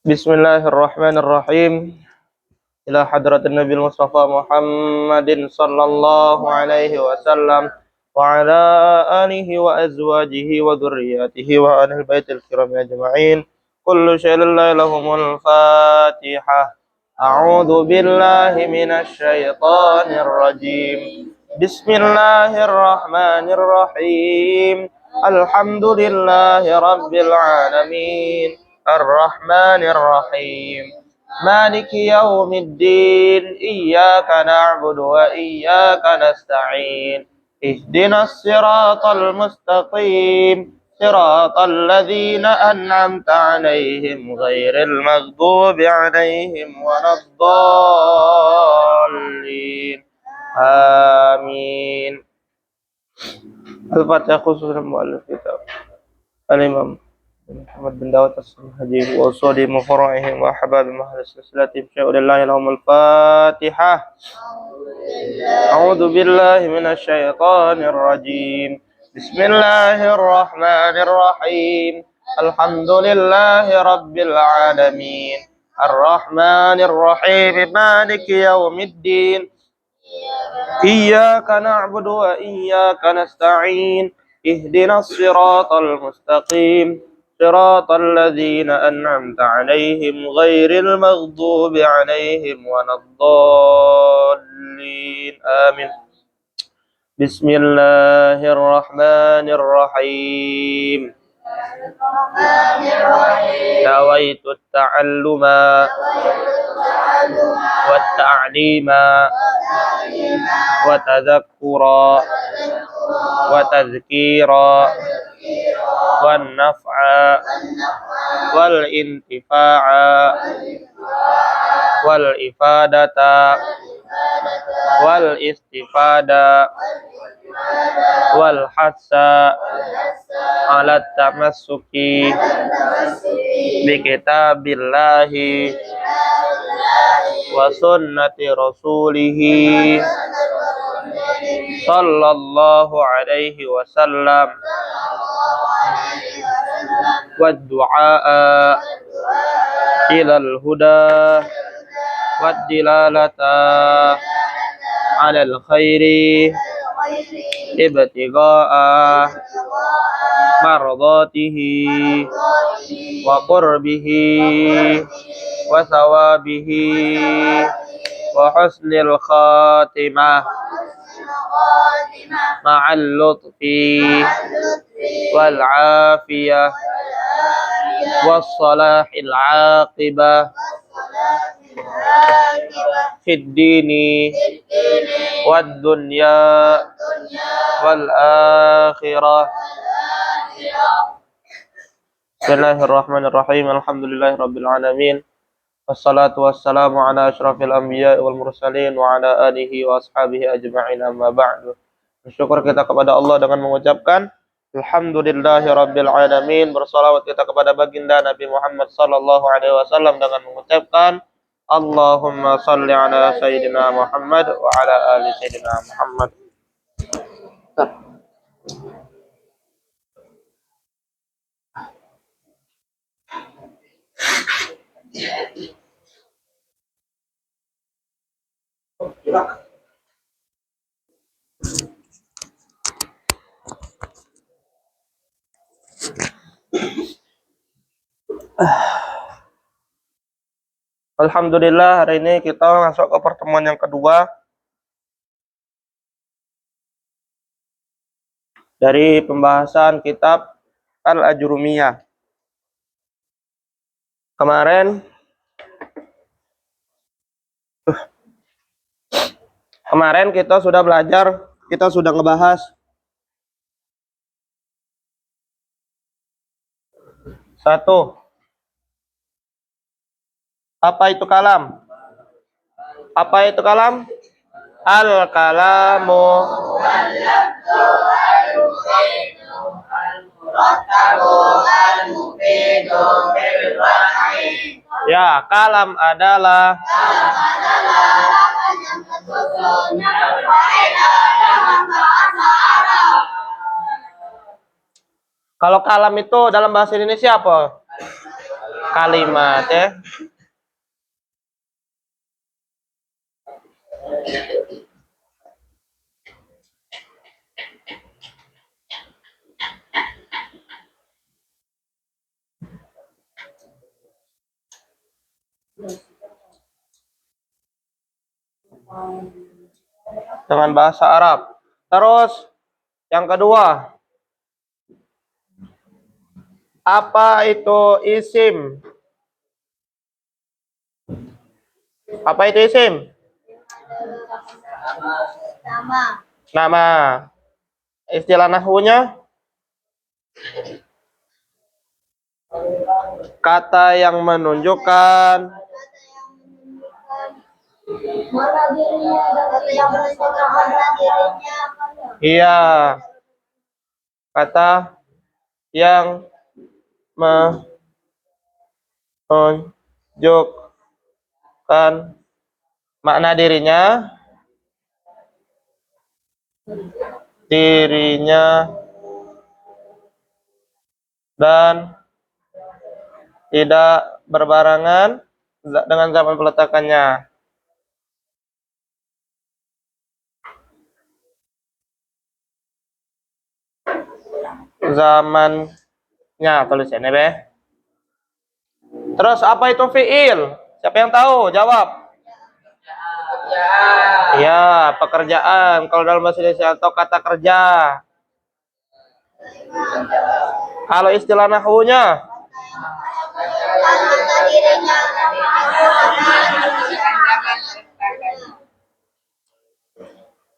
Bismillahirrahmanirrahim. Ila hadratin Nabi Mustafa Muhammadin sallallahu alaihi wasallam wa ala alihi wa azwajihi wa dhurriyyatihi wa ahli baitil kiram ajma'in. Kullu syai'in lahumul Fatihah. A'udzu billahi minasy syaithanir rajim. Bismillahirrahmanirrahim. Alhamdulillahi rabbil alamin. Ar-Rahmanir Rahim. Maliki yaumiddin. Iyyaka na'budu wa iyyaka nasta'in. Ihdinas siratal mustaqim. Siratal ladzina an'amta 'alaihim ghairil maghdubi 'alaihim waladdallin. Amin. Al-Fatihah khusus mu'allif kitab. Al-Imam محمد بن داود الصنهاجي وأصول مفرعهم وأحباب أهل السلسلة شيء لله لهم الفاتحة. أعوذ بالله من الشيطان الرجيم. بسم الله الرحمن الرحيم. الحمد لله رب العالمين. الرحمن الرحيم. مالك يوم الدين. إياك نعبد وإياك نستعين. اهدنا الصراط المستقيم. صراط الذين أنعمت عليهم غير المغضوب عليهم ولا الضالين. آمين. بسم الله الرحمن الرحيم. نويت التعلم والتعليم وتذكرا وتذكيرا والنفع والانتفاع والإفادة والاستفادة والحث على التمسك بكتاب الله وسنة رسوله صلى الله عليه وسلم والدعاء إلى الهدى والدلالة على الخير ابتغاء مرضاته وقربه وثوابه وحسن الخاتمة مع اللطف والعافية والصلاح العاقبة في الدين والدنيا والآخرة. Bismillahirrahmanirrahim. Alhamdulillahirabbil alamin. Wassalatu wassalamu ala asyrafil anbiya'i wal mursalin wa ala alihi wa ashabihi ajma'in, amma ba'du. Bersyukur kita kepada Allah dengan mengucapkan Alhamdulillahirabbil alamin. Bersalawat kita kepada baginda Nabi Muhammad sallallahu alaihi wasallam dengan mengucapkan Allahumma salli ala sayyidina Muhammad wa ala ali sayyidina Muhammad. Alhamdulillah, hari ini kita masuk ke pertemuan yang kedua dari pembahasan kitab Al-Ajrumiyah. Kemarin kita sudah belajar, kita sudah ngebahas satu, apa itu kalam? Apa itu kalam? Al-kalamu ya, kalam adalah kalau kalam itu dalam bahasa Indonesia apa? kalimat ya. Dengan bahasa Arab. Terus yang kedua, apa itu isim? Apa itu isim? Nama. Istilah nahwunya kata yang menunjukkan iya, kata yang menunjukkan makna dirinya dan tidak berbarengan dengan zaman peletakannya. Zamannya tulisannya be. Terus apa itu fiil? Siapa yang tahu? Jawab. Ya, pekerjaan. Kalau dalam bahasa Indonesia atau kata kerja. Kalau istilah nahwunya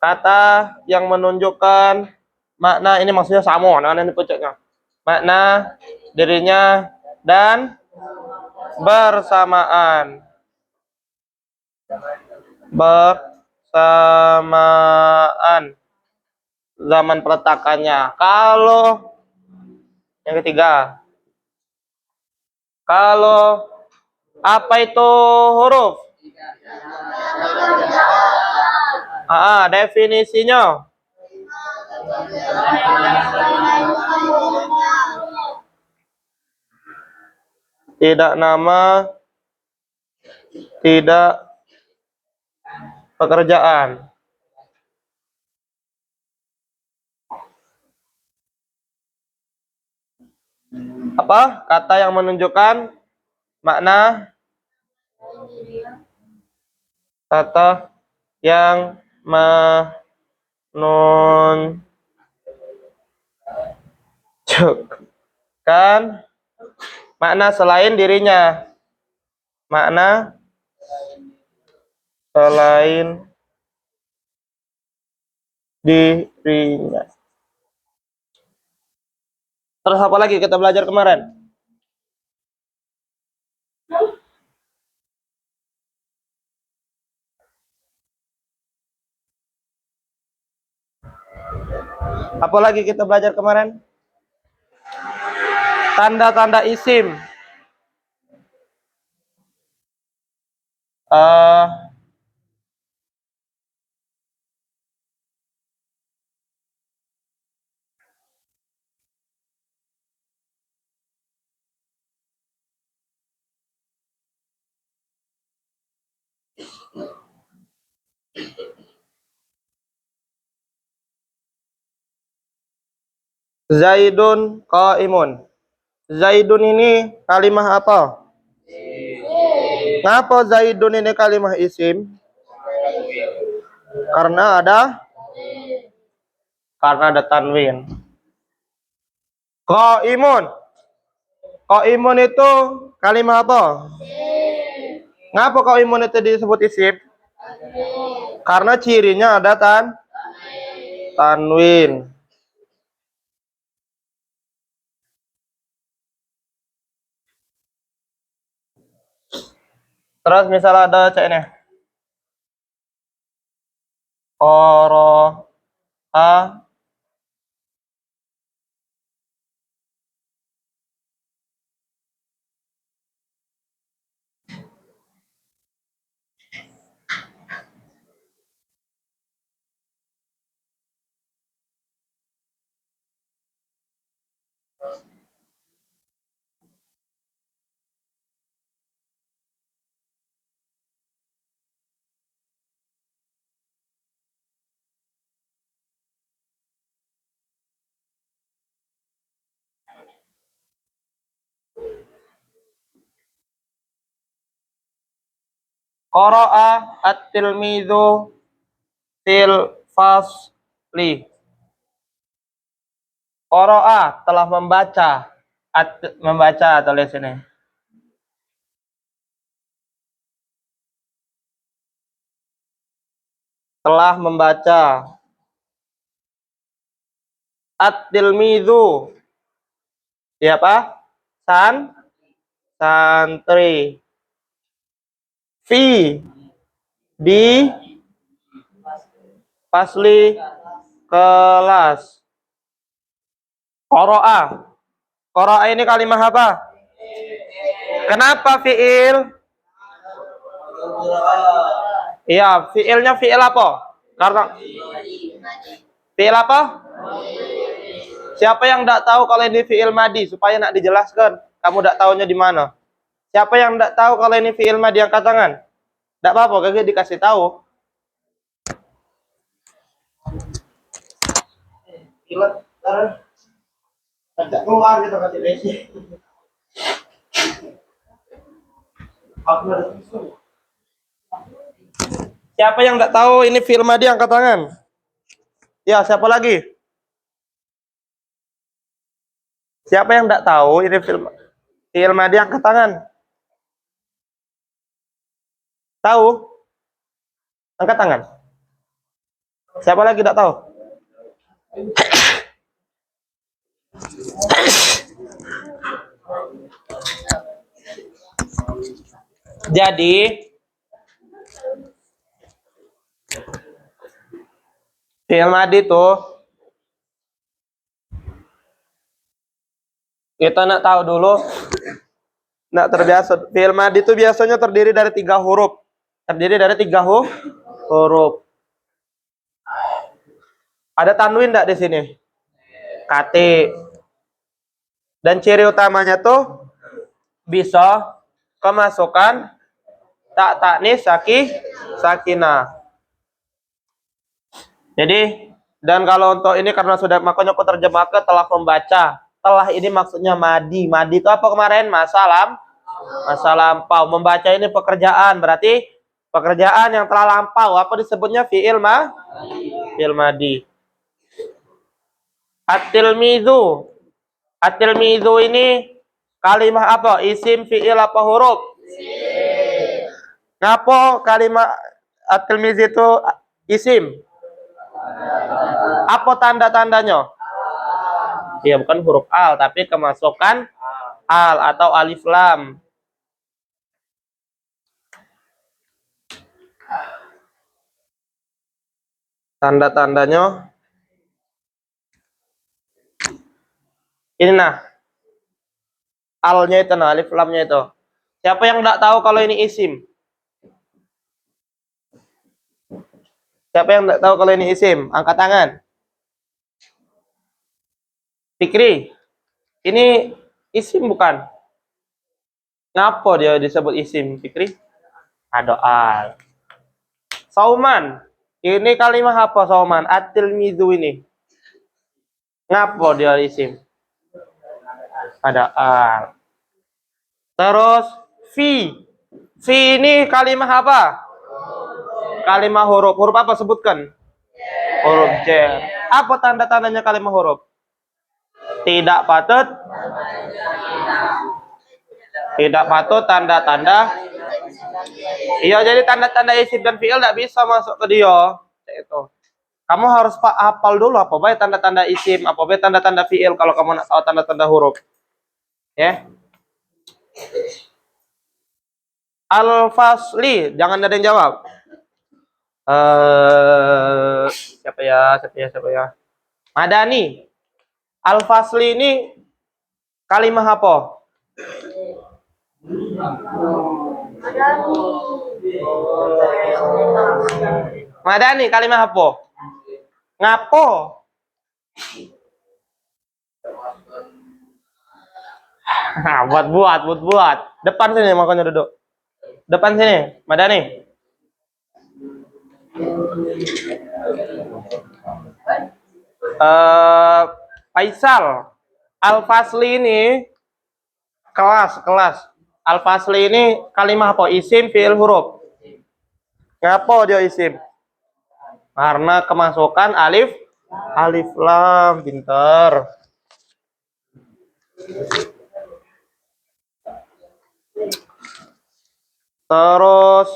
kata yang menunjukkan makna, ini maksudnya sama, nah ini pucuknya. Makna dirinya dan bersamaan. Bersamaan zaman peletakannya. Kalau yang ketiga, kalau apa itu huruf? Definisinya. Tidak nama, tidak pekerjaan. Apa? Kata yang menunjukkan makna, kata yang menunjukkan makna selain dirinya. Makna selain dirinya. Terus apa lagi kita belajar kemarin? Apa lagi kita belajar kemarin? Tanda-tanda isim. Zaidun qaimun. Zaidun ini kalimah apa? Ngapa Zaidun ini kalimah isim? Karena ada tanwin. Qaimun. Qaimun itu kalimah apa? Ngapa qaimun itu disebut isim? Karena cirinya ada tanwin. Terus misal ada cek ini. A Qara'a at-tilmidhu fil fasli. Qara'a telah membaca. Membaca tulis ini. Telah membaca. At-tilmidhu. Siapa? Santri. Fi di fasli kelas. Qara'a. Qara'a ini kalimat apa? Kenapa fi'il? Iya, fi'ilnya fi'il apa? Karena fi'il apa? Siapa yang tidak tahu kalau ini fi'il madi supaya nak dijelaskan? Kamu tidak tahunya di mana? Siapa yang tidak tahu kalau ini fi'il madi, angkat tangan? Tidak apa-apa, kakek dikasih tahu. Keluar gitu kasih lesi. Siapa yang tidak tahu ini fi'il madi, angkat tangan? Ya, siapa lagi? Siapa yang tidak tahu ini fi'il madi, angkat tangan? Tahu? Angkat tangan. Siapa lagi tidak tahu? Jadi fi'il madi tuh kita nak tahu dulu, nak terbiasa. Fi'il madi itu biasanya terdiri dari 3 huruf. Terdiri dari 3 huruf. Ada tanwin enggak di sini? Kati. Dan ciri utamanya tuh bisa kemasukan tak taknis sakinah. Jadi, dan kalau untuk ini karena sudah, makanya aku terjemahkan telah membaca. Telah ini maksudnya madi. Madi itu apa kemarin? Masa lampau. Membaca ini pekerjaan, berarti pekerjaan yang telah lampau. Apa disebutnya? Fi'il madi. At-tilmidhu. At-tilmidhu ini kalimat apa? Isim, fi'il, apa huruf? Ngapa kalimat at-tilmidhu itu isim? Apa tanda-tandanya? Ya, bukan huruf al, tapi kemasukan al atau alif lam. Tanda-tandanya ini, nah, alnya itu, nah, alif lamnya itu. Siapa yang tidak tahu kalau ini isim? Siapa yang tidak tahu kalau ini isim? Angkat tangan. Fikri, ini isim bukan? Ngapa dia disebut isim, Fikri? Ada al. Sauman, ini kalimat apa sauman? At-tilmidhu ini. Ngapa dia isim? Ada al. Terus fi. Fi ini kalimat apa? Kalimat huruf. Huruf apa sebutkan? Huruf jar. Apa tanda-tandanya kalimat huruf? Tidak patut. Tidak patut tanda-tanda. Iya, jadi tanda-tanda isim dan fi'il tidak bisa masuk ke dia. Itu. Kamu harus hafal dulu apa baik tanda-tanda isim, apa baik tanda-tanda fi'il kalau kamu nak tahu tanda-tanda huruf. Ya. Al-fasli, jangan ada yang jawab. Siapa ya? Madani. Al-fasli ini kalimat apa? Madani kalimat apa? Ngapo? buat. Depan sini makanya duduk. Depan sini, Madani. Faisal. Al-fasli ini kelas. Al-fasli ini kalimat apa? Isim, fi'il, huruf. Ngapa dia isim? Karena kemasukan alif lam, pinter. Terus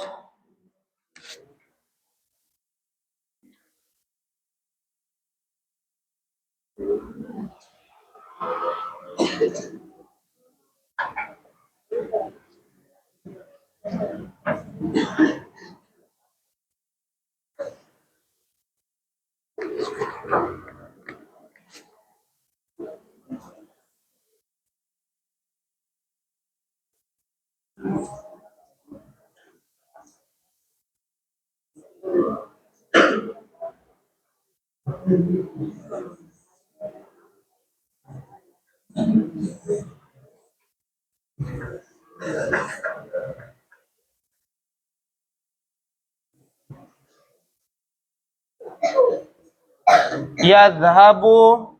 yadhabu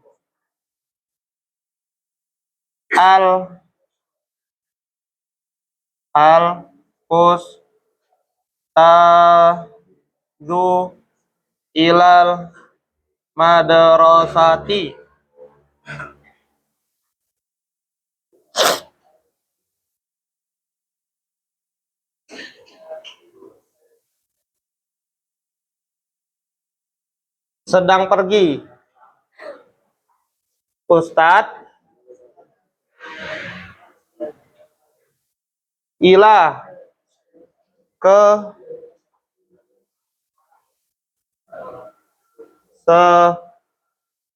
al ustadzu ilal madrasati. Sedang pergi. Ustadz ila ke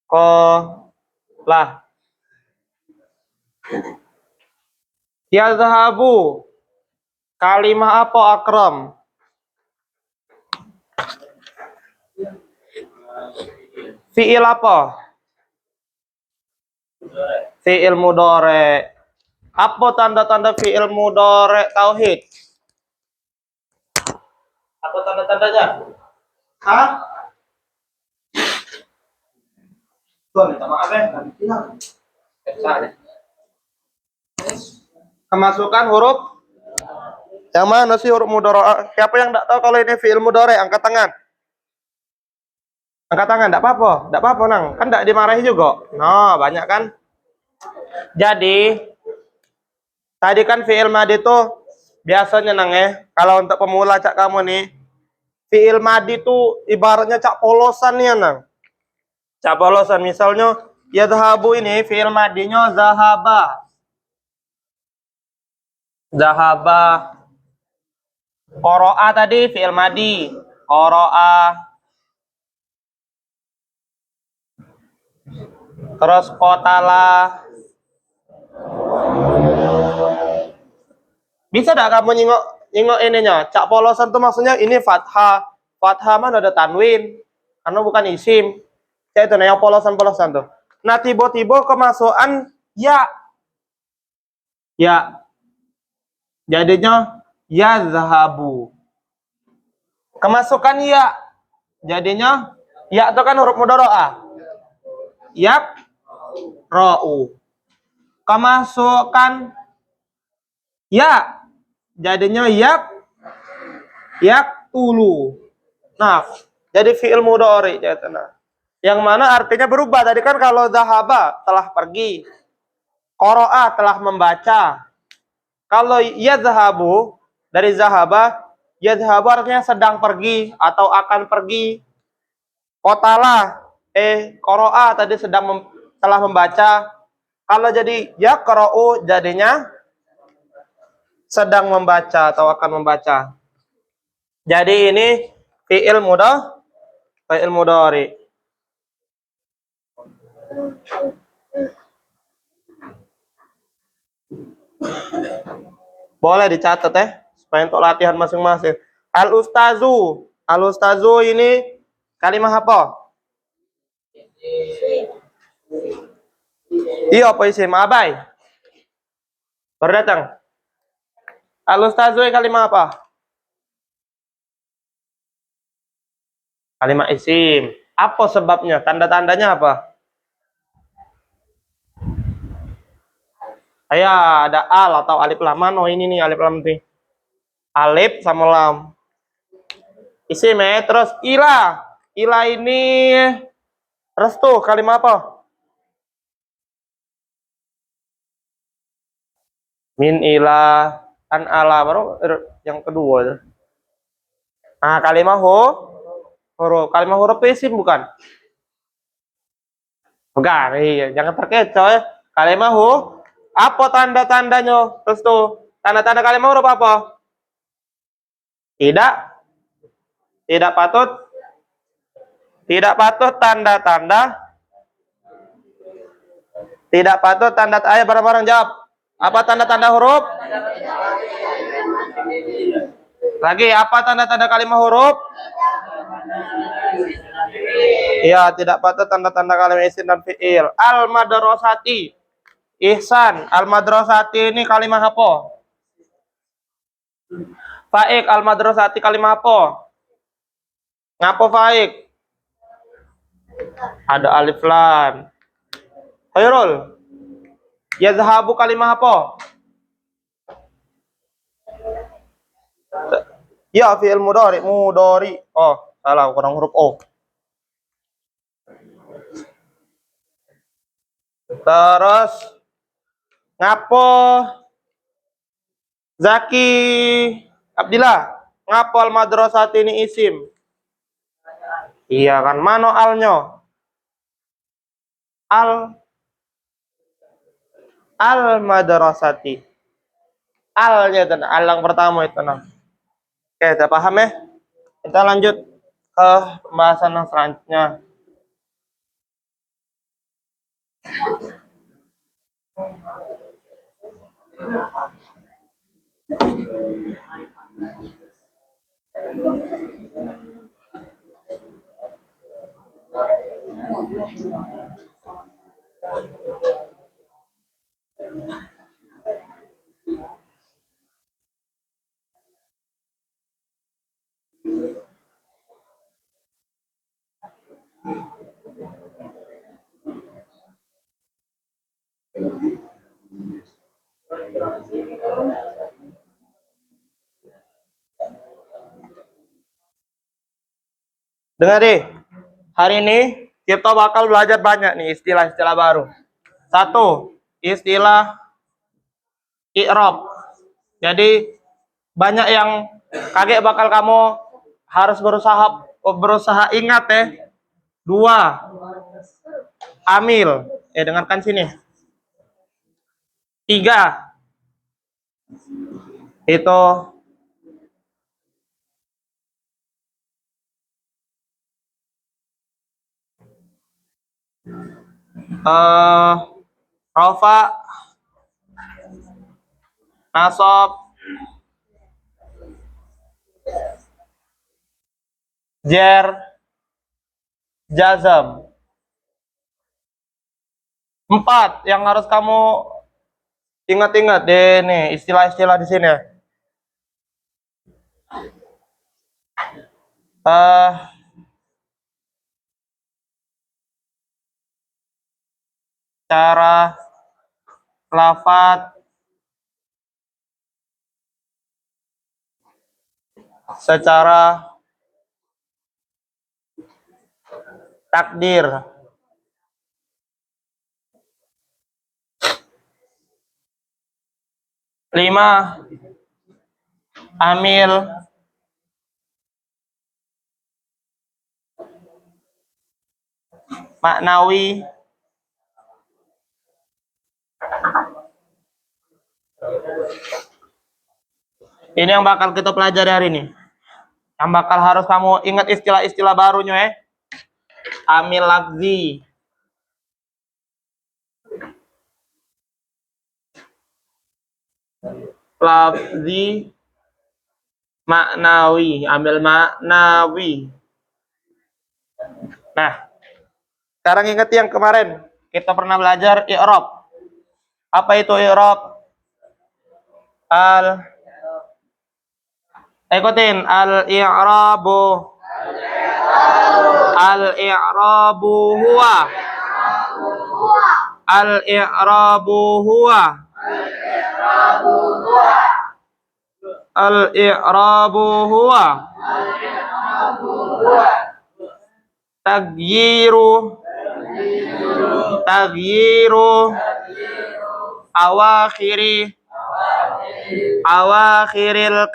sekolah. Yazhabu kalimah apa akram? Fi'il apa? Fi'il mudhari. Apa tanda-tanda fi'il mudhari tauhid? Apa tanda-tandanya? Hah? Tuh, minta maaf ya. Kemasukan huruf yang mana sih huruf mudhari? Siapa yang enggak tahu kalau ini fi'il mudhari? Angkat tangan. Angkat tangan, enggak apa-apa. Enggak apa-apa, Nang. Kan enggak dimarahi juga. Nah, banyak kan? Jadi, tadi kan fi'il madi itu biasanya, Nang, kalau untuk pemula cak kamu nih, fi'il madi itu ibaratnya cak polosan nih, Nang. Cak polosan, misalnya yadhabu ini fi'il madinya zahaba. Zahaba. Qoro'a tadi fi'il madi. Qoro'a. Terus qotala. Bisa enggak kamu nyingok ininya? Cak polosan tuh maksudnya ini fathah. Fathah mana ada tanwin. Karena bukan isim. Cak itu yang polosan-polosan tuh. Nah, tiba-tiba kemasukan ya. Ya. Jadinya yazhabu. Kemasukan ya. Jadinya ya itu kan huruf mudhari'ah. Yak ra'u. Kemasukan ya. Jadinya yak tulu. Nah, jadi fi'il mudhari yang mana artinya berubah. Tadi kan kalau zahaba telah pergi, qara'a telah membaca. Kalau yadhhabu dari zahaba, yadhhabu artinya sedang pergi atau akan pergi. Qotala qara'a tadi telah membaca. Kalau jadi yaqra'u jadinya sedang membaca atau akan membaca. Jadi ini fi'il mudhari. Boleh dicatat supaya untuk latihan masing-masing. Al-ustazu. Al-ustazu ini kalimah apa? Iya, apa isim? Abai. Berdatang. Al-ustazu kalimah apa? Kalimat isim. Apa sebabnya? Tanda-tandanya apa? Ada al atau alif lam. Mana ini nih alif lam nih? Alif sama lam. Isim ya. Terus ila. Ila ini restu kalimat apa? Min ila an ala baru yang kedua. Nah, kalimat huruf. Kalimat huruf isim bukan? Bukan, iya. Jangan terkecoh ya. Kalimat apa tanda-tandanya? Terus tuh, tanda-tanda kalimat huruf apa? Tidak, tidak patut, tidak patut tanda-tanda, tidak patut tanda. Ayo bareng-bareng jawab. Apa tanda-tanda huruf? Lagi, apa tanda-tanda kalimat huruf? Iya, tidak patut tanda-tanda kalimat isim dan fiil. Al-madrasati. Ihsan, al-madrasati ini kalimat apa? Faik, al-madrasati kalimat apa? Ngapa faik? Ada alif lam. Khairul. Yazhabu kalimat apa? Ya, fi'il mudhari, mudhari. Oh, salah, kurang huruf O. Terus ngapo Zaki Abdillah, ngapo al madrasah ini isim? Iya kan, mano alnya? Al madrasati. Alnya itu, al yang pertama itu nah. Oke, kita paham ya? Kita lanjut ke pembahasan yang selanjutnya. Dengar deh, hari ini kita bakal belajar banyak nih istilah-istilah baru. Satu, istilah i'rab. Jadi banyak yang kaget bakal kamu harus berusaha ingat ya. Dua, amil. Dengarkan sini. Tiga, itu rafa, nasab, jer, jazam. Empat yang harus kamu ingat-ingat deh nih istilah-istilah di sini ya. Cara lafaz secara takdir. Lima, amil. Maknawi. Ini yang bakal kita pelajari hari ini. Yang bakal harus kamu ingat istilah-istilah barunya ya. Amil lafzi. Lafzi maknawi, ambil maknawi. Nah, sekarang ingat yang kemarin kita pernah belajar i'rab. Apa itu i'rab? Ikutin al-i'rabu. Al-i'rabu huwa. Al-i'rabu huwa. Al-i'rabu huwa Tagyiru awakhiril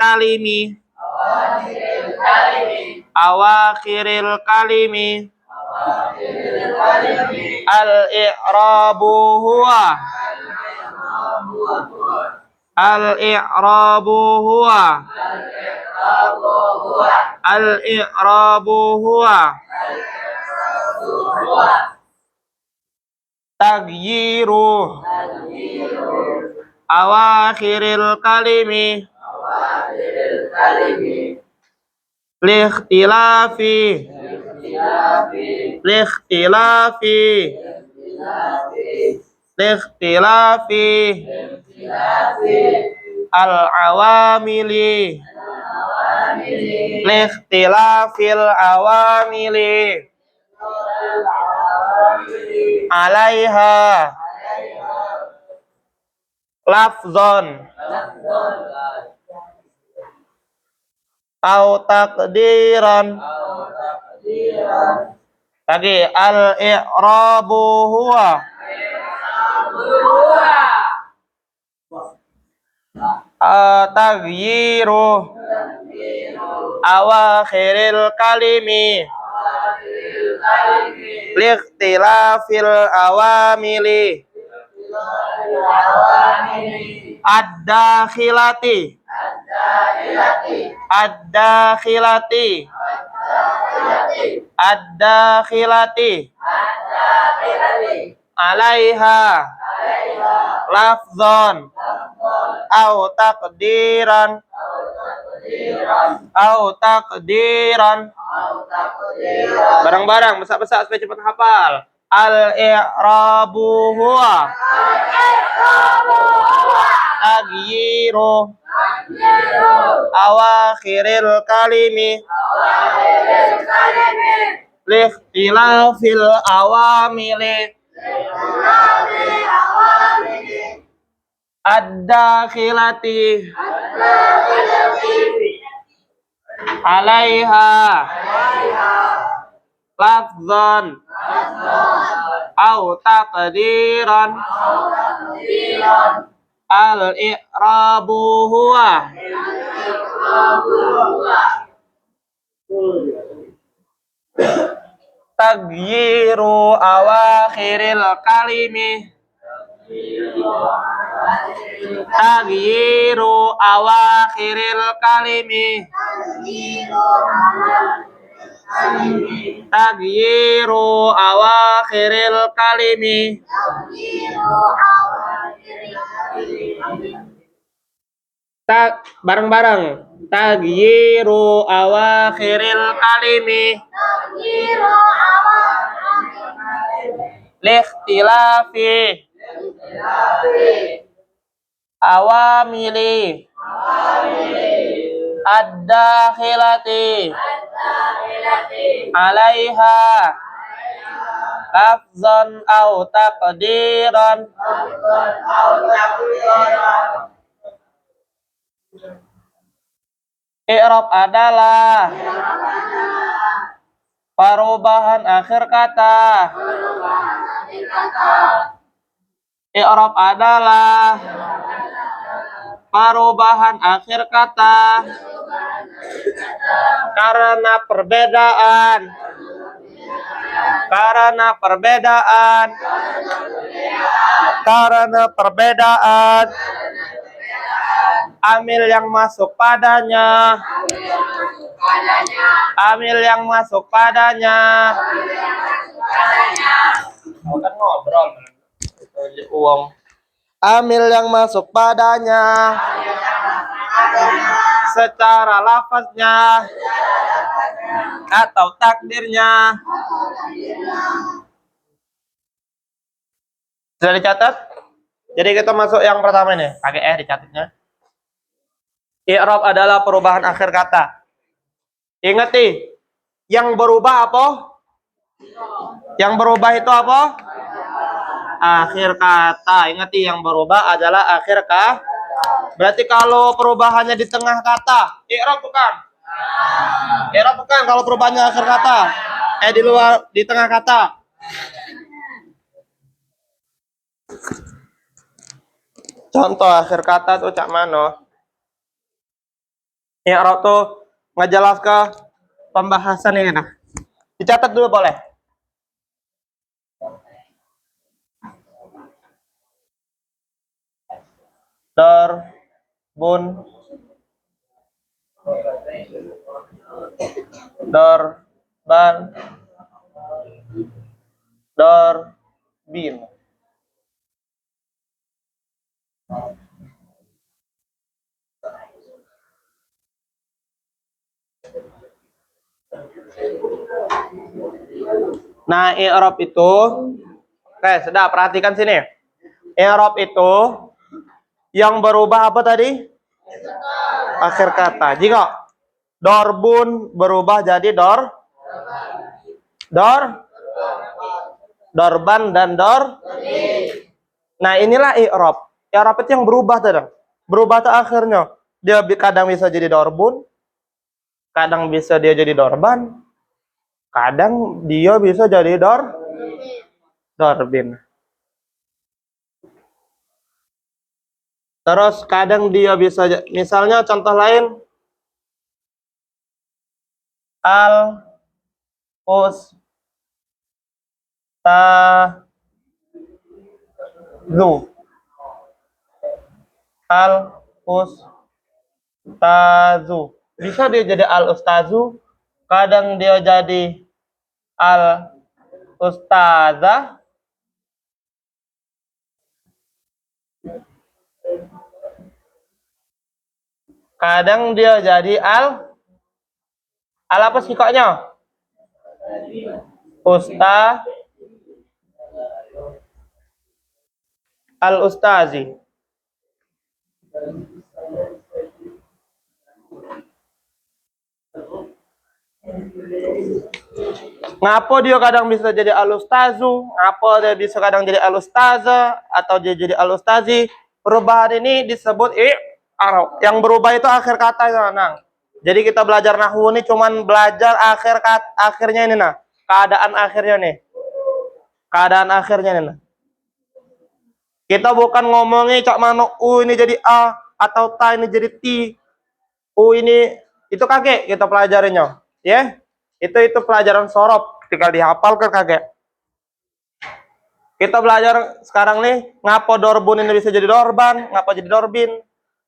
kalimi al-i'rabu huwa tagyiru awakhiril kalimi likhtilafi al-awamili likhtilafil awamili alaiha lafzon au takdiran. Lagi al-i'rabu huwa taghyiru awakhiril kalimi likhtilafil awamili ad-dakhilati alaiha lafzon au takdiran. Barang-barang besar-besar supaya cepat hafal. Al-i'rabu huwa tagyiru awakhiril kalimi likhtilafil awamili ad-dakhilati alaiha lafzan au taqdiran. Al-i'rabu huwa tagyiru awakhiril kalimi bareng-bareng tagyiru awakhiril kalimi likhtilafi awamili ad-dakhilati alaiha lafzan au taqdiran. I'rab adalah perubahan akhir kata. I'rab adalah perubahan akhir kata karena perbedaan amil yang masuk padanya kan ngobrol uang amil yang masuk padanya secara lafaznya atau takdirnya. Sudah dicatat? Jadi kita masuk yang pertama ini, pakai dicatatnya. I'rab adalah perubahan akhir kata. Ingat nih, yang berubah apa? Yang berubah itu apa? Akhir kata. Ingat nih, yang berubah adalah akhir kata. Berarti kalau perubahannya di tengah kata, i'rab bukan? I'rab bukan kalau perubahannya akhir kata. Di luar, di tengah kata. Contoh akhir kata tuh cak mano. I'rab tuh ngejelas ke pembahasan ini nah. Dicatat dulu boleh. Bun, ban, bin. Nah, i'rab itu, oke, sudah perhatikan sini. I'rab itu yang berubah apa tadi? Akhir kata. Jika dorbun berubah jadi dorban dan Nah, inilah i'rab. I'rab itu yang berubah tadi. Berubah ke akhirnya. Dia kadang bisa jadi dorbun, kadang bisa dia jadi dorban, kadang dia bisa jadi dorbin. Terus kadang dia bisa, misalnya contoh lain, al ustazu, al ustazu. Bisa dia jadi al ustazu, kadang dia jadi al ustazah, kadang dia jadi al apa sih koknya? Al ustazi. Ngapo dia kadang bisa jadi al ustazu, ngapo dia bisa kadang jadi al ustaza, atau dia jadi al ustazi. Perubahan ini disebut i'rab. Yang berubah itu akhir katanya, nah. Jadi kita belajar nahwu ini cuman belajar akhirnya ini nah. Keadaan akhirnya nih. Keadaan akhirnya nih nah. Kita bukan ngomongin cak mano ini jadi a atau ta ini jadi ti. Ini itu kakek kita pelajarinya, ya. Itu pelajaran sorop, tinggal dihafalkan kakek. Kita belajar sekarang nih, ngapa dorbun ini bisa jadi dorban, ngapa jadi dorbin.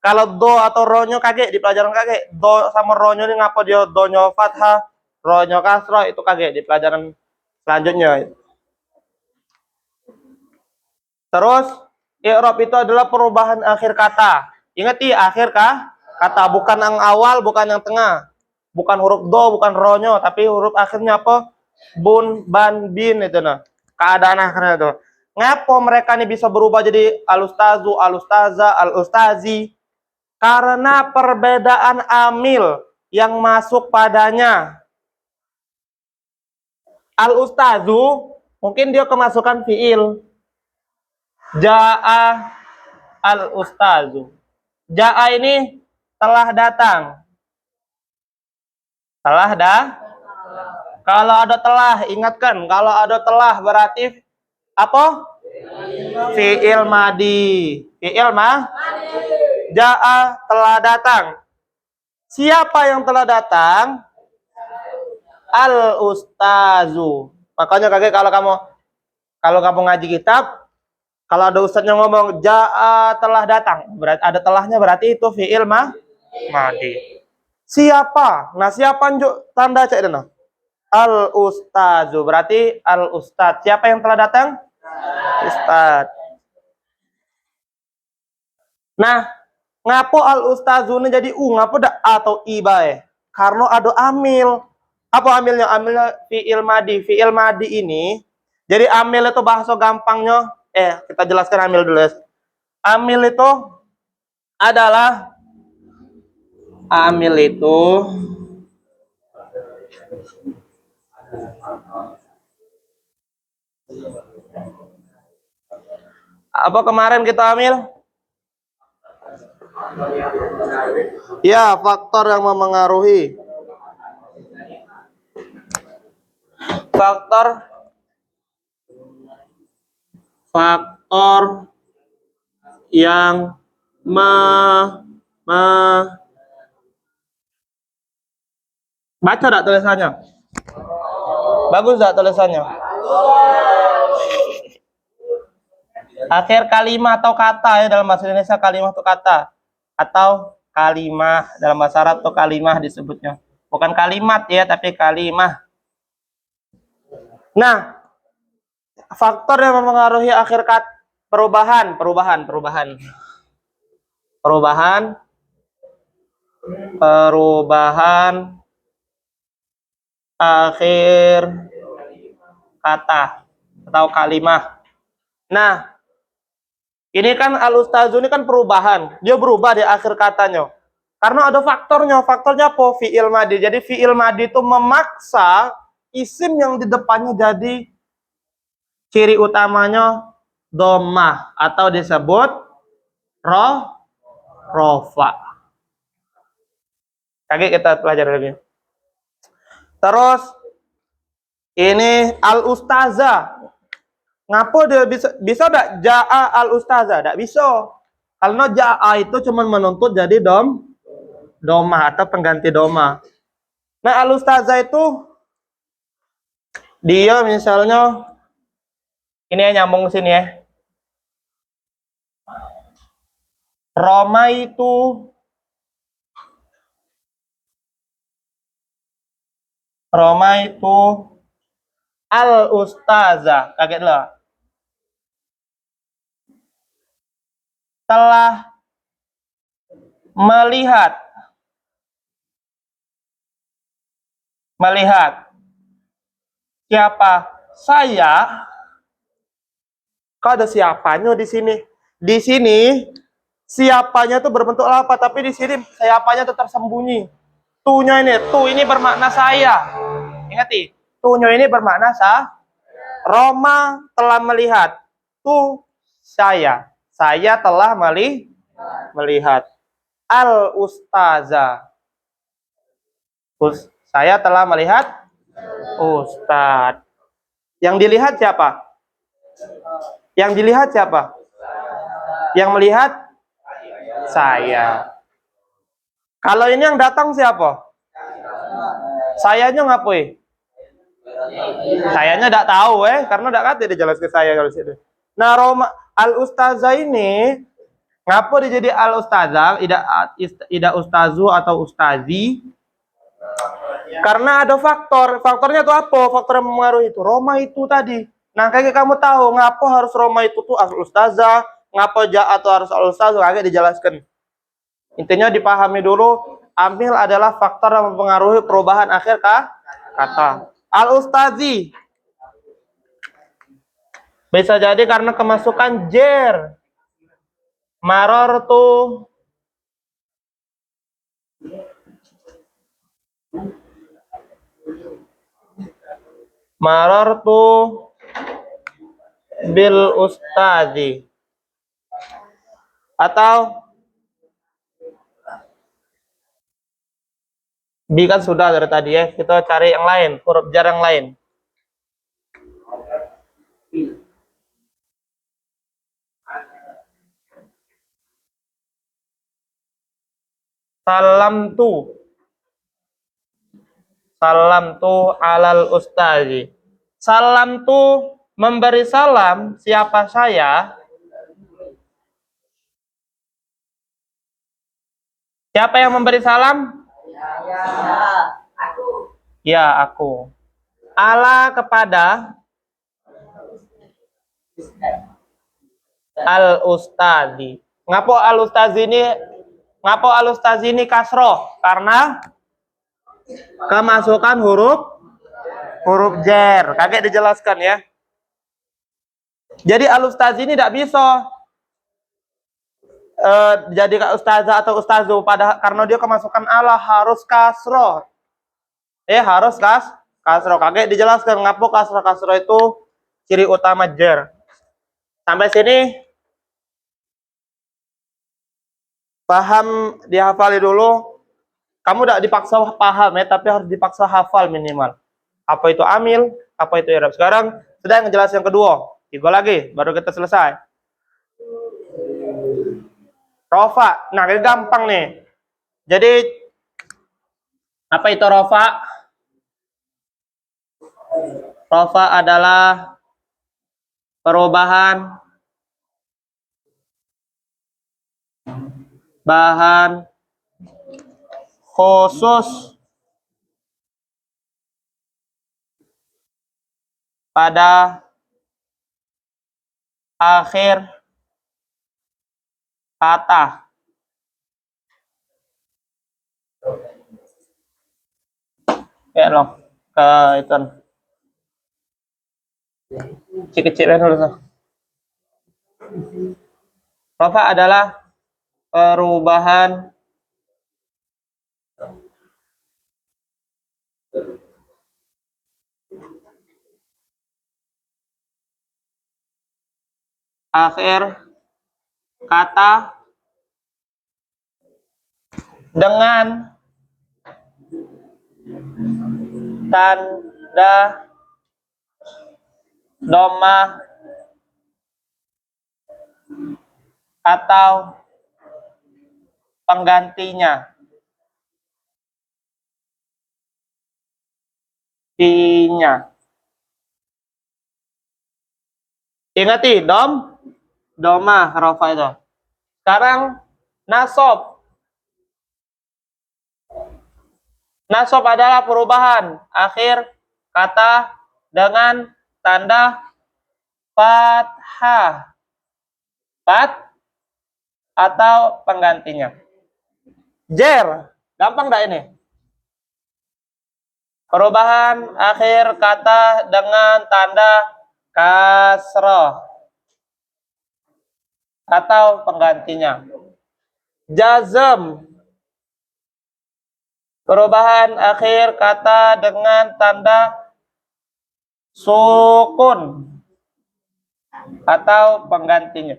Kalau do atau ronyo kakek di pelajaran kakek, do sama ronyo ini ngapa dia donyo fathah, ronyo kasroh, itu kakek di pelajaran selanjutnya. Terus i'rab itu adalah perubahan akhir kata. Ingat akhir kata, bukan yang awal, bukan yang tengah. Bukan huruf do, bukan ronyo, tapi huruf akhirnya apa? Bun, ban, bin itu nah. Keadaan akhirnya itu. Ngapo mereka ini bisa berubah jadi al-ustazu, al-ustaza, al-ustazi? Karena perbedaan amil yang masuk padanya. Al-ustazu mungkin dia kemasukan fiil. Ja'a al-ustazu. Ja'a ini telah datang. Kalau ada telah, ingatkan, kalau ada telah berarti apa? Fi'il madi. Ja'a telah datang. Siapa yang telah datang? Al-ustazu. Makanya kakek kalau kamu ngaji kitab, kalau ada ustadznya ngomong ja'a telah datang, berarti ada telahnya, berarti itu fi'il madi. Siapa? Nah, siapa tanda cek dana? Al-ustazu, berarti al-ustad. Siapa yang telah datang? Ustad. Nah, ngapo al-ustazu ini jadi ngapo dak atau i bae? Karena ada amil. Apa amilnya? Amilnya fi'il madi. Fi'il madi ini, jadi amil itu bahasa gampangnya, kita jelaskan amil dulu. Amil itu adalah apa kemarin kita amil? Ya, faktor yang memengaruhi. faktor yang baca tak tulisannya? Bagus tak tulisannya? Akhir kalimat atau kata ya, dalam bahasa Indonesia kalimat itu kata, atau kalimah dalam bahasa Arab tuh kalimah disebutnya. Bukan kalimat ya, tapi kalimah. Nah, faktor yang mempengaruhi akhir kata perubahan akhir kata atau kalimah. Nah, ini kan al-ustazu ini kan perubahan. Dia berubah di akhir katanya. Karena ada faktornya. Faktornya apa? Fi'il madi. Jadi fi'il madi itu memaksa isim yang di depannya jadi ciri utamanya dhammah atau disebut rofa. Kaki kita pelajari lagi. Terus ini al-ustazah. Ngapo dia bisa enggak ja'a al-ustazah? Enggak bisa. Karena ja'a itu cuma menuntut jadi dhammah atau pengganti dhammah. Nah, al-ustazah itu dia misalnya ini ya, nyambung sini ya. Roma itu al-ustazah. Kaget lah. Telah melihat siapa? Saya. Kok ada siapanya di sini? Di sini siapanya itu berbentuk apa, tapi di sini siapanya tetap sembunyi. Tu-nya ini bermakna saya. Ingat nih, tu-nya ini bermakna Roma telah melihat. Tu saya. Saya telah melihat. Al-ustazah. Saya telah melihat ustadz. Yang dilihat siapa? Yang melihat saya. Kalau ini yang datang siapa? Sayanya ngapain? Sayanya tidak tahu karena tidak kata dia jelas ke saya kalau situ. Nah, Roma al-ustazah ini ngapa dia jadi al-ustazah, tidak ustazu atau ustazi? Karena ada faktornya itu apa? Faktor yang mempengaruhi itu Roma itu tadi. Nah, kayak kamu tahu ngapa harus Roma itu tuh al-ustazah, ngapa ja'a atau harus al-ustazah, kayak dijelaskan. Intinya dipahami dulu, amil adalah faktor yang mempengaruhi perubahan akhir kata. Al-ustazi bisa jadi karena kemasukan jer. Marortu bil ustazi. Atau bi kan sudah dari tadi ya. Kita cari yang lain, huruf jar yang lain. Salam tu alal ustazi. Salam tu memberi salam siapa saya? Siapa yang memberi salam? Ya, aku. Ala kepada al-ustazi. Ngapo al-ustazi ini kasroh? Karena kemasukan huruf jar. Kakek dijelaskan ya. Jadi al-ustazi ini tidak bisa jadi ustazah atau ustazu karena dia kemasukan ala harus kasroh. Harus kasroh. Kakek dijelaskan ngapo kasroh itu ciri utama jar. Sampai sini paham, dihafali dulu. Kamu tidak dipaksa paham tapi harus dipaksa hafal minimal. Apa itu amil, apa itu i'rab. Sekarang sedang jelas yang kedua. 3 lagi, baru kita selesai. Rofa. Nah, ini gampang nih. Jadi, apa itu rofa? Rofa adalah perubahan bahan khusus pada akhir kata. Ya loh, ke itu kecil-kecil dulu. Rofa adalah perubahan akhir kata dengan tanda domah atau penggantinya. Ingati domah rofa itu. Sekarang nasob. Nasob adalah perubahan akhir kata dengan tanda fathah. Atau penggantinya. Jer, gampang enggak ini? Perubahan akhir kata dengan tanda kasroh atau penggantinya. Jazm, perubahan akhir kata dengan tanda sukun atau penggantinya.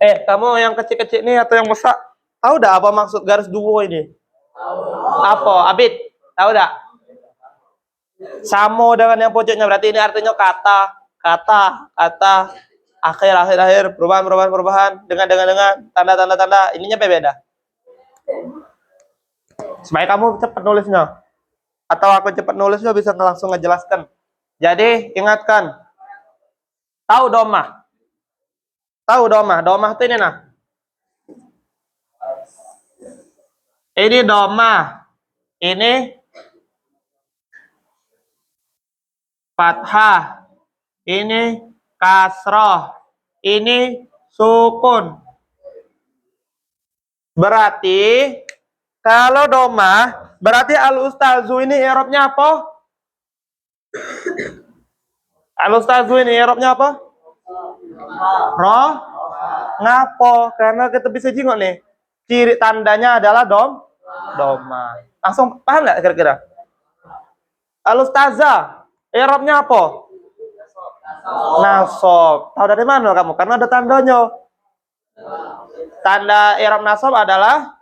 Kamu yang kecil-kecil ini atau yang besar, tahu dah apa maksud garis dua ini? Apa? Abid, tahu dah? Sama dengan yang pojoknya, berarti ini artinya kata, akhir, perubahan, dengan, tanda, ininya beda. Supaya kamu cepat nulisnya. Atau aku cepat nulisnya bisa langsung ngejelaskan. Jadi, ingatkan. Tahu domah? Tahu domah? Domah itu ini nah. Ini domah. Ini fathah. Ini kasroh. Ini sukun. Berarti kalau domah, berarti al-ustazu ini i'rabnya apa? Al-ustazu ini i'rabnya apa? Roh. Ngapo? Karena kita bisa jingok nih. Ciri tandanya adalah domah. Langsung paham nggak kira-kira? Al-ustazah, i'rabnya apa? Nasob. Tahu dari mana kamu? Karena ada tandanya. Tanda i'rab nasob adalah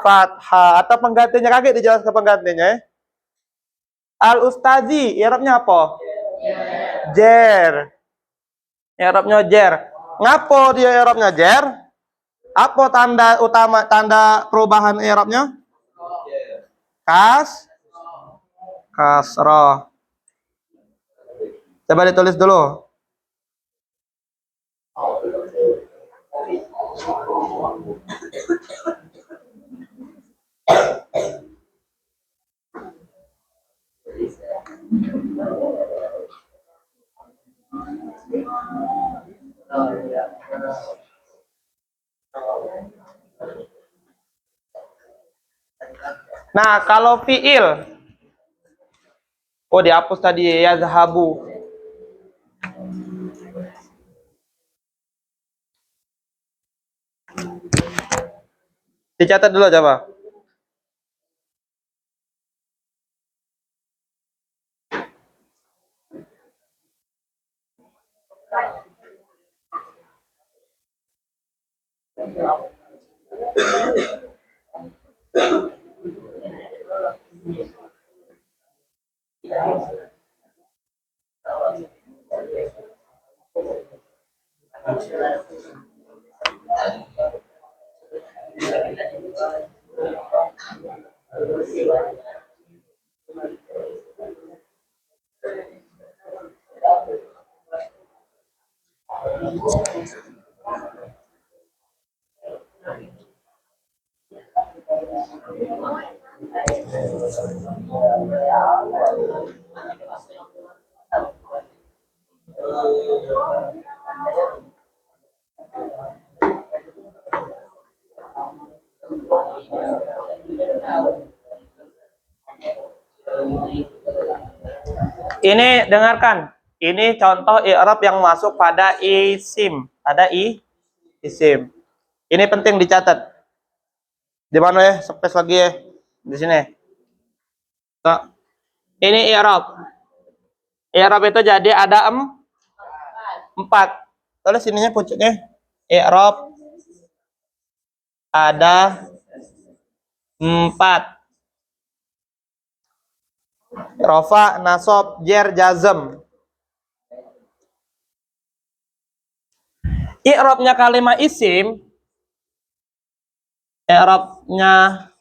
fathah atau penggantinya. Kaget dijelaskan penggantinya ya. Al-ustazi, i'rabnya apa? Jer. I'rabnya jer. Ngapo dia i'rabnya jer? Apa tanda utama, tanda perubahan i'rabnya? Kasroh. Coba ditulis dulu. Nah, kalau fiil, dihapus tadi ya zahabu. Dicatat dulu coba. Ini dengarkan. Ini contoh i'rab yang masuk pada isim. Ada isim. Ini penting dicatat. Di mana ya? Space lagi ya. Di sini. Nah, ini i'rab. I'rab itu jadi ada 4. Tulis sininya pucuknya. I'rab ada 4. Rafa, nasab, jer, jazm. I'rabnya kalimat isim. I'rabnya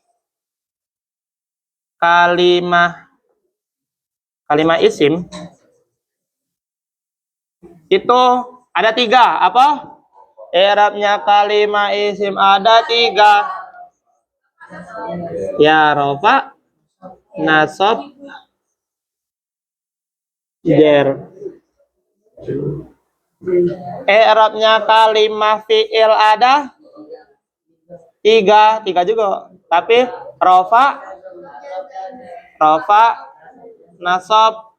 kalimat isim itu ada 3. Apa? I'rabnya kalimat isim ada 3. Ya, rafa, nasab, jer. I'rabnya kalimat fi'il ada 3 juga. Tapi rafa, nasab,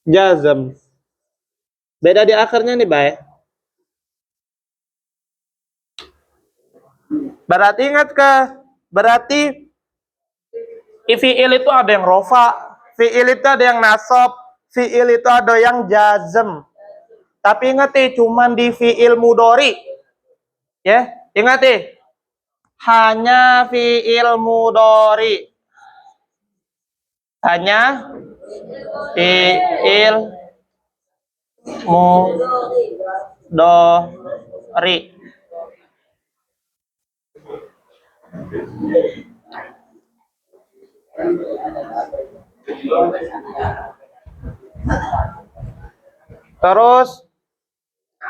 jazm. Beda di akhirnya nih, baik. Berarti ingat ke? Berarti fi'il itu ada yang rafa, fi'il itu ada yang nasab, fi'il itu ada yang jazm. Tapi ingat cuman di fi'il mudhari. Ya, ingat hanya fi'il mudhari. Hanya fi'il mudhari. Terus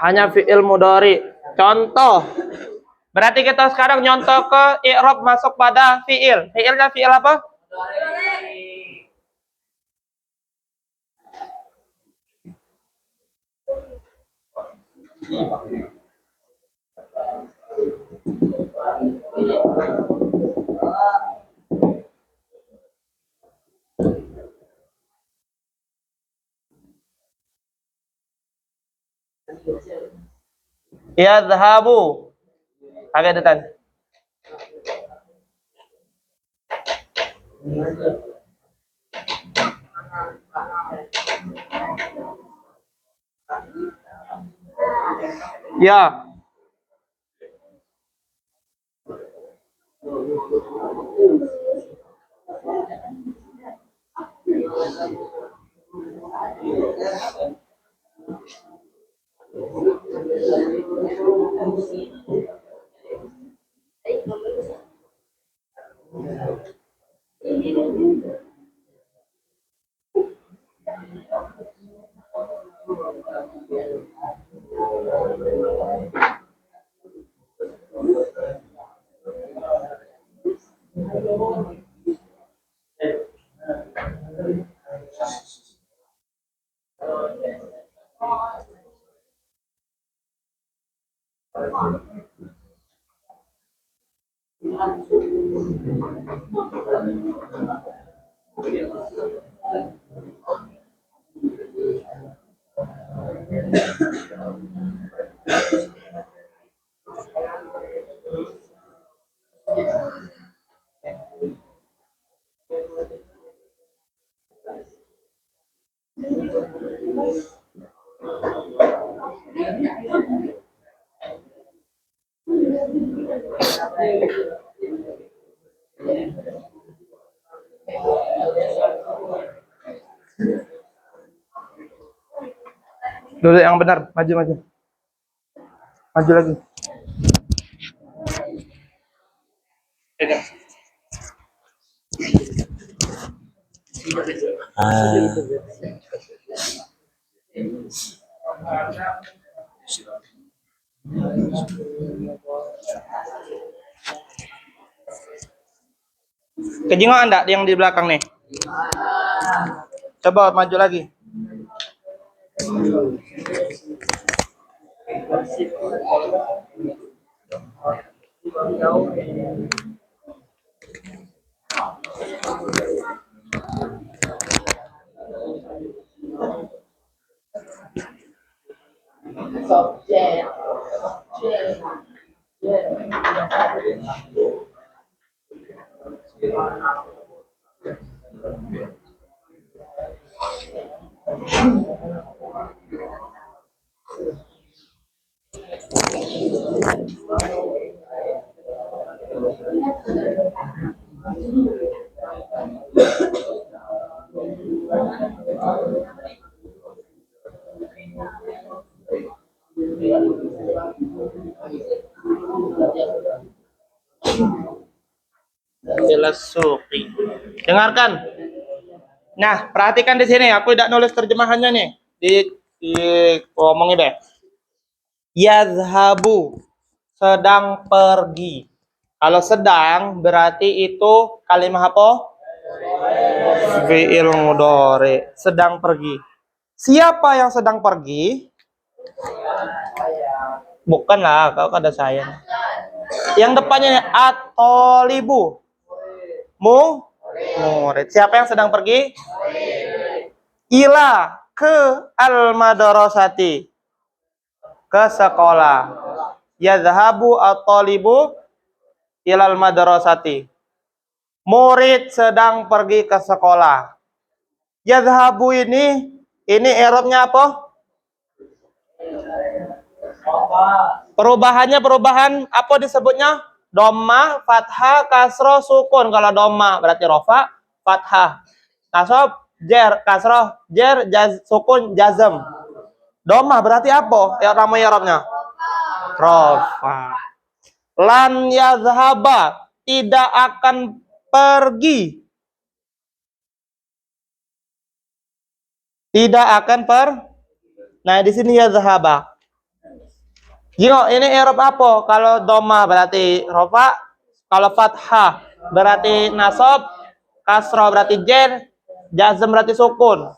hanya fi'il mudhari. Contoh. Berarti kita sekarang nyontoh ke i'rab masuk pada fi'il. Fi'ilnya fi'il apa? Yadhhabu. Agak depan. Ya. Dulu yang benar, maju maju. Maju lagi. Kejengok enggak yang di belakang nih? Coba maju lagi. Filasufi. Dengarkan. Nah, perhatikan di sini. Aku tidak nulis terjemahannya nih. Di ngomongin deh. Yazhabu, sedang pergi. Kalau sedang berarti itu kalimat apa? Fi'il mudhari. Sedang pergi. Siapa yang sedang pergi? Bukanlah, kau ada saya. Yang depannya at-thalibu. Murid. Siapa yang sedang pergi? Ila ke al-madrasati. Ke sekolah. Yadhabu at-thalibu ilal madrasati. Murid sedang pergi ke sekolah. Yadhabu ini i'rabnya apa? Perubahan apa disebutnya? Dhamma, fathah, kasroh, sukun. Kalau dhamma berarti rofa, fathah. Nasab, jer, kasroh, jer, sukun, jazm. Dhamma berarti apa? I'rabnya? Rofa. Lan yazhaba, tidak akan pergi. Tidak akan Nah, di sini yazhaba. Jino, ini i'rab apa? Kalau dhamma berarti rofa, kalau fathah berarti nasab, kasrah berarti jer, jazm berarti sukun.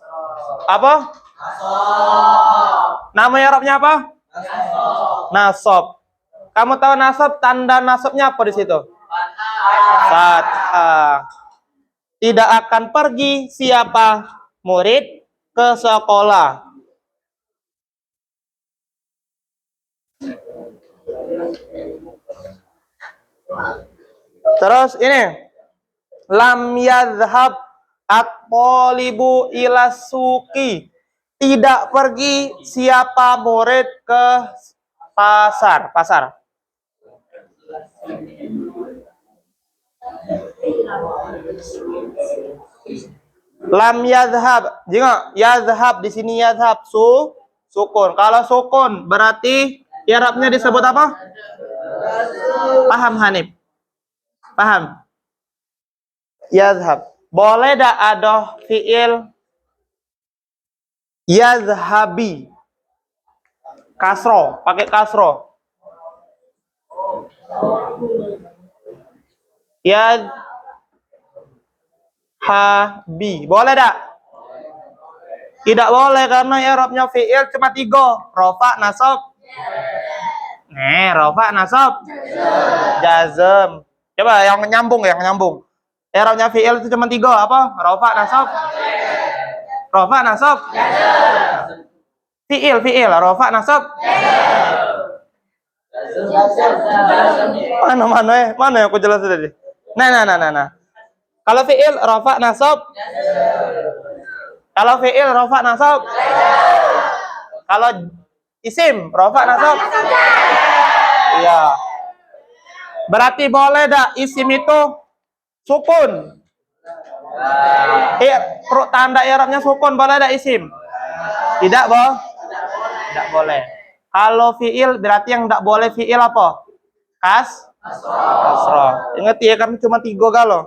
Apa? Nama i'rabnya apa? Nasab. Kamu tahu nasab, tanda nasabnya apa di situ? Fathah. Tidak akan pergi siapa? Murid ke sekolah. Terus ini lam yadhhab at-thalibu ila suqi. Tidak pergi siapa murid ke pasar. Lam yadhhab. Jengok, yadhhab di sini yadhhab sukun. Kalau sukun berarti i'rabnya disebut apa? Paham Hanif? Paham? Yadhhab. Boleh dak ada fi'il yadhhabi. Kasro, pakai kasro. Yadhhabi. Boleh dak? Tidak boleh karena i'rabnya fi'il cuma 3. Rofa, nasab. Rofa, nasab. Jazm. Coba yang nyambung. I'rabnya fi'il itu cuma 3. Apa? Rofa, nasab. Rofa, nasab. Fi'il, rofa, nasab. Mana yang aku jelasin tadi? Nah. Kalau fi'il rofa, nasab. Kalau fi'il rofa, nasab. Kalau isim rofa, nasab. Iya. Berarti boleh dak isim itu sukun? Tanda i'rabnya sukun boleh dak isim? Tidak, Boh? Tidak boleh. Kalau fiil berarti yang tidak boleh fiil apa? Kasroh. Ingat ya, kami cuma 3 galau.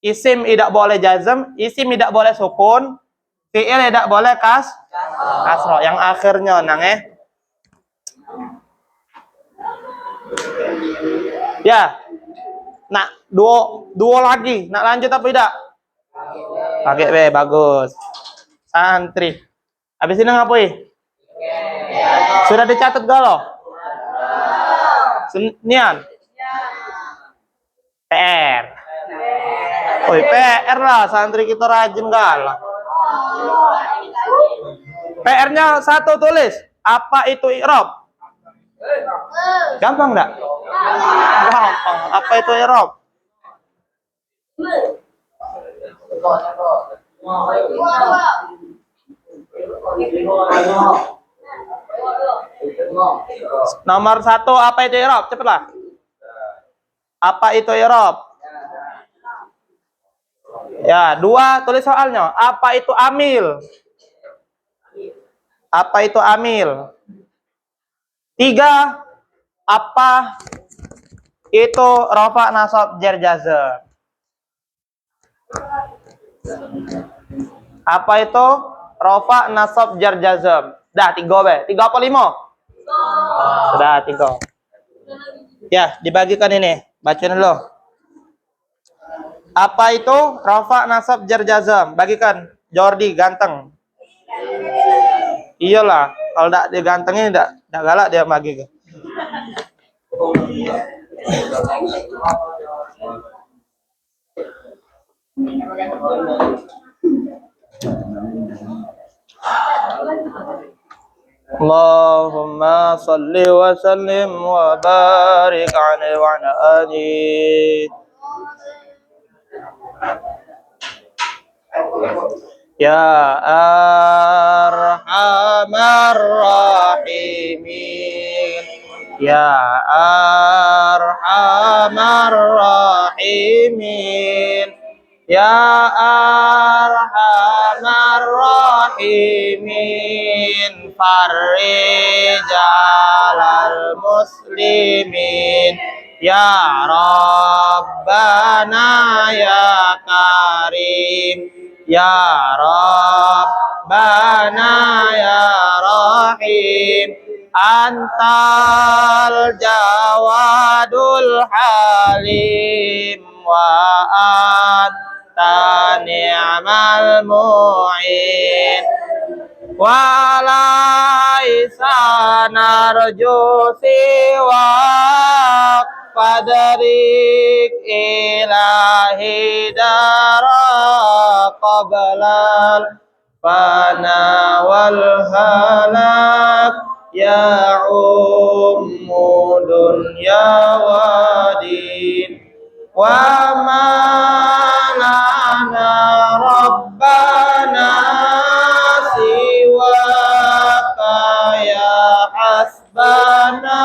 Isim tidak boleh jazm, isim tidak boleh sukun, fiil tidak boleh kasroh. Yang akhirnya nang Ya. Nak dua lagi. Nak lanjut apa tidak? Pakai B, bagus. Santri. Habis ini ngapain? Sudah dicatat galau? Nian? PR. Oi, PR lah, santri kita rajin galau. PR-nya 1 tulis. Apa itu i'rab? Gampang enggak? Gampang. Apa itu i'rab? Nomor 1, apa itu i'rab? Cepatlah. Apa itu i'rab? Ya, 2 tulis soalnya. Apa itu amil? Apa itu amil? 3, apa itu rafa nasab jar jazm? Apa itu rafa nasab jar jazm? Dah 3 be. 3 apa 5? Sudah 3. Ya, dibagikan ini. Bacain dulu. Apa itu rafa nasab jar jazm? Bagikan. Jordi ganteng. Iyalah, kalau enggak digantengin enggak galak dia bagi. Allahumma salli wa sallim wa barik alaihi wa ala alihi. Ya arhamar rahimin, ya arhamar rahimin, ya arhamar rahimin, farrijalal muslimin, ya Rabbana ya Karim, ya Rabbana ya Rahim, antal jawadul halim, wa anta ni'mal mu'in, wa laisa narju siwak, fadrik ilahi dara qablal fana wal halak, ya ummu dunya wadin, wa malana rabbana siwaka ya hasbana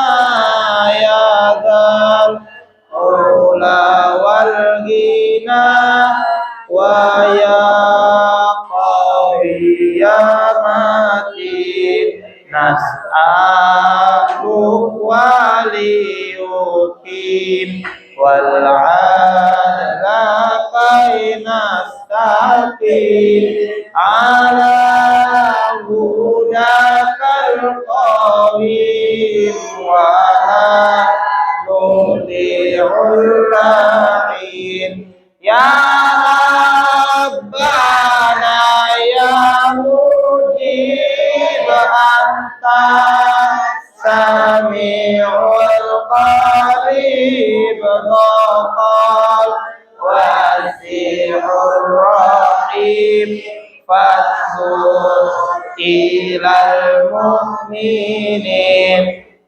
ya dzal ula wal ghina, wa ya qawi ya matin, nas'aluk waliyukim wal adla kainas taqim ala hudakal qawim, wa nudi'ul la'in, ya Rabbana ya mujib anta sami'ul qarib dhaqal wasi'ur rahim, fasbur ilal mu'minin,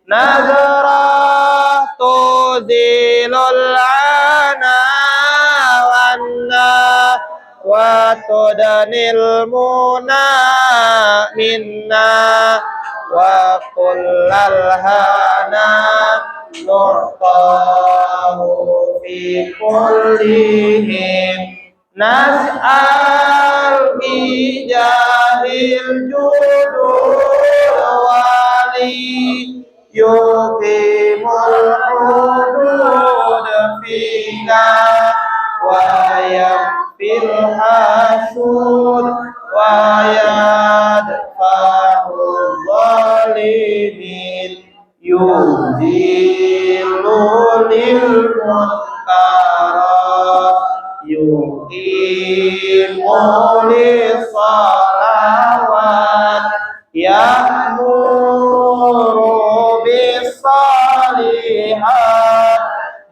nazarah tuzilul ana wanna wa tudanil muna minna, wa kullal hana nu'tahu fi kullihim, nas'al bijahil judul wa يقيم الحدود فيك ويكفي الحسود ويدفع الظالمين يذل للمنكرات يقيم للصلوات يأمر بالصالحات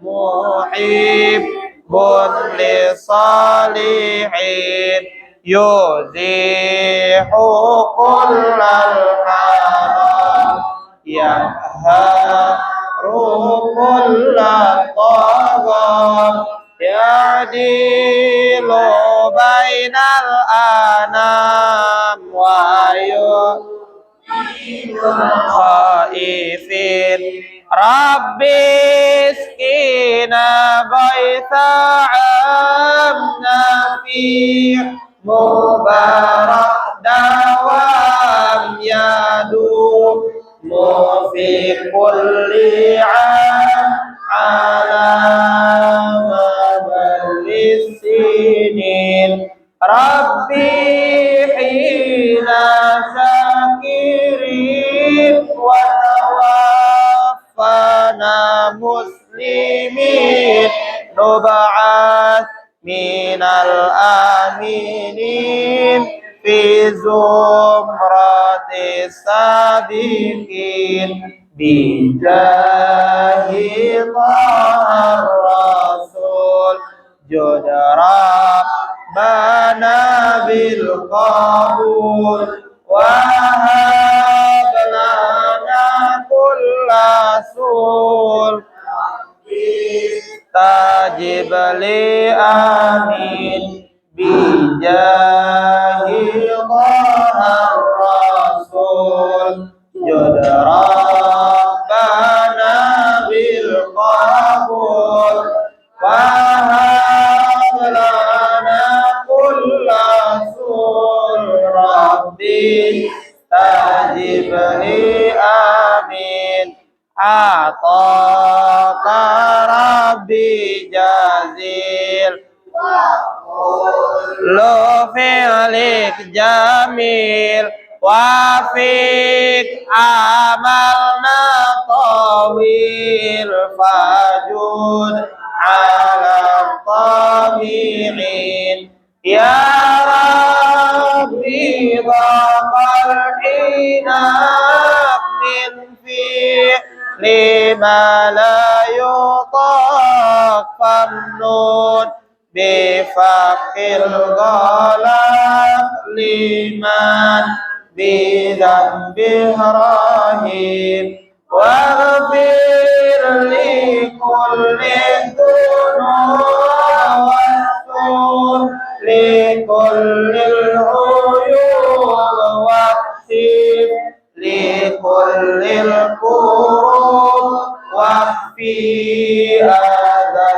محب للصالحين يزيح كل الحرام يقهر كل الطغى يعدل بين الأنام ويؤمن الخائفين ربي اسقنا غيثا عامنا فيه مبارك دوام يدوم في كل عام على مدى السنين ربي حين شاكرين وتوفنا مسلمين نبعث من الآمنين في زمرة السابقين بجاه طه الرسول جد ربنا بالقبول وهب لنا كل سول استجب لي آمين بجاه طه الرسول جد ربنا بالقبول وهب لنا كل سول ربي استجب لي آمين عطاك ربي جزيل لو فعلك جميل وفيك عملنا طويل فجود على الطامعين يا ربي ضاق الحين من فيه لما لا يطاق فمنون بفق الغلق لمن بذنبه رهين واغفر لكل الذنوب واستر لكل العيوب واكشف لكل الكروب واخفي أذى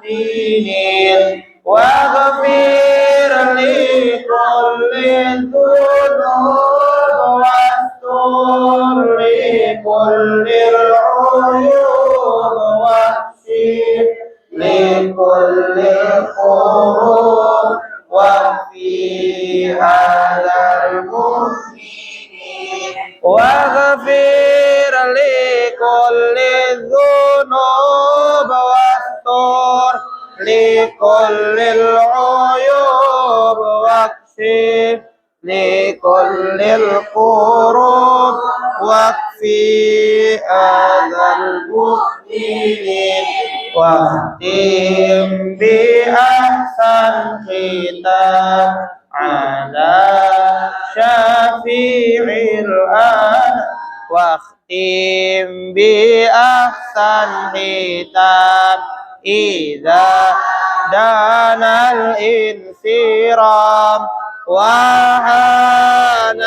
المؤمنين واغفر لكل الذنوب واستر لكل العيوب واكشف لكل الكروب واخفي أذى المؤمنين واغفر لكل الذنوب واستر لكل العيوب واكشف لكل الكروب واكفي أذى المؤمنين واختم بأحسن ختام على شفيع الآن واختم بأحسن ختام إذا دنا الانصرام وحان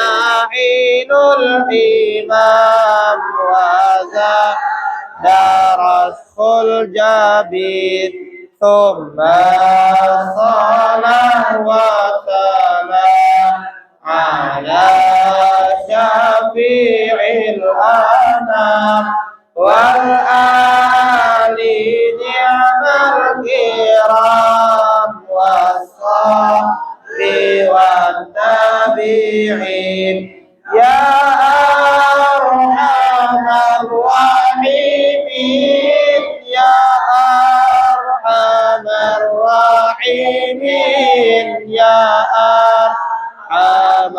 حين الإمام وذا درس الجبين ثم صلاة وسلام على شفيع الأنام والآل نعم الكرام والصحب والتابعين يا أرحم الراحمين يا أرحم الراحمين يا أرحم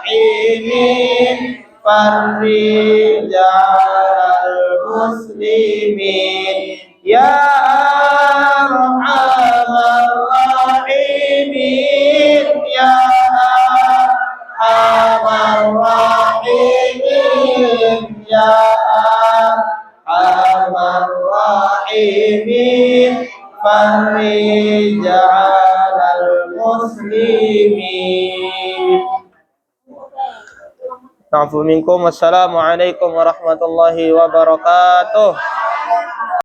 الراحمين فرج على المسلمين يا أرحم الراحمين يا أرحم الراحمين يا أرحم الراحمين فرج على المسلمين. Na'fu minkum. Wassalamualaikum warahmatullahi wabarakatuh.